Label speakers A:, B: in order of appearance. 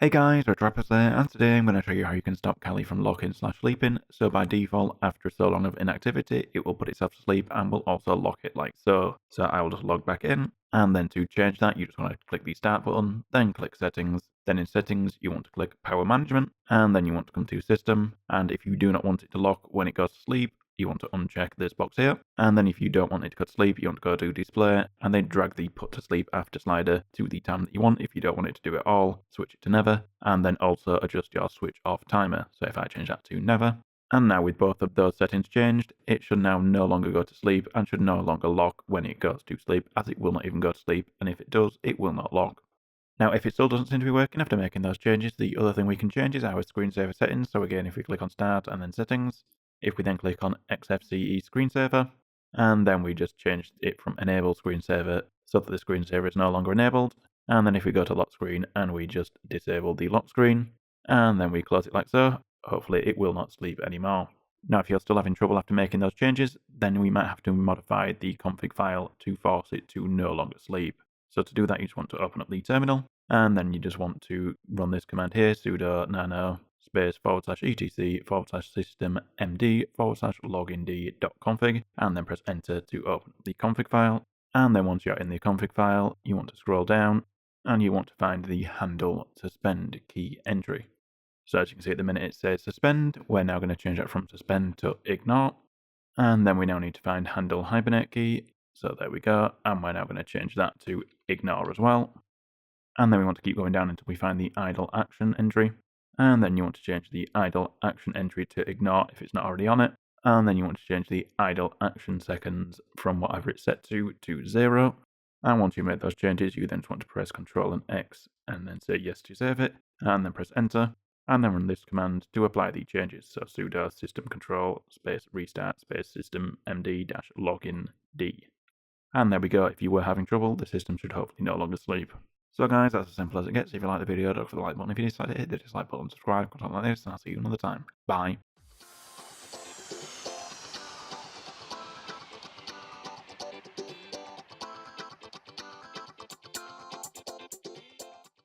A: Hey guys, R4GE VipeRzZ there, and today I'm going to show you how you can stop Kali from locking/sleeping. So by default, after so long of inactivity, it will put itself to sleep and will also lock it like so. So I will just log back in, and then to change that, you just want to click the start button, then click settings. Then in settings, you want to click power management, and then you want to come to system. And if you do not want it to lock when it goes to sleep, you want to uncheck this box here, and then if you don't want it to go to sleep, you want to go to display, and then drag the put to sleep after slider to the time that you want. If you don't want it to do it all, switch it to never, and then also adjust your switch off timer. So if I change that to never, and now with both of those settings changed, it should now no longer go to sleep and should no longer lock when it goes to sleep, as it will not even go to sleep, and if it does, it will not lock. Now, if it still doesn't seem to be working after making those changes, the other thing we can change is our screensaver settings. So again, if we click on Start and then Settings, if we then click on XFCE Screensaver, and then we just change it from Enable Screensaver so that the screensaver is no longer enabled, and then if we go to Lock Screen and we just disable the lock screen, and then we close it like so, hopefully it will not sleep anymore. Now, if you're still having trouble after making those changes, then we might have to modify the config file to force it to no longer sleep. So to do that, you just want to open up the terminal, and then you just want to run this command here, sudo nano space /etc/systemmd/login_d.config, and then press enter to open the config file. And then once you're in the config file, you want to scroll down, and you want to find the handle suspend key entry. So as you can see at the minute it says suspend, we're now going to change that from suspend to ignore. And then we now need to find handle hibernate key. So there we go, and we're now going to change that to ignore as well. And then we want to keep going down until we find the idle action entry. And then you want to change the idle action entry to ignore if it's not already on it. And then you want to change the idle action seconds from whatever it's set to 0. And once you've made those changes, you then just want to press Ctrl and X and then say yes to save it, and then press enter. And then run this command to apply the changes. So sudo system control space restart space system md-login d. And there we go. If you were having trouble, the system should hopefully no longer sleep. So guys, that's as simple as it gets. If you like the video, don't forget the like button. If you dislike it, hit the dislike button, subscribe, content like this, and I'll see you another time. Bye.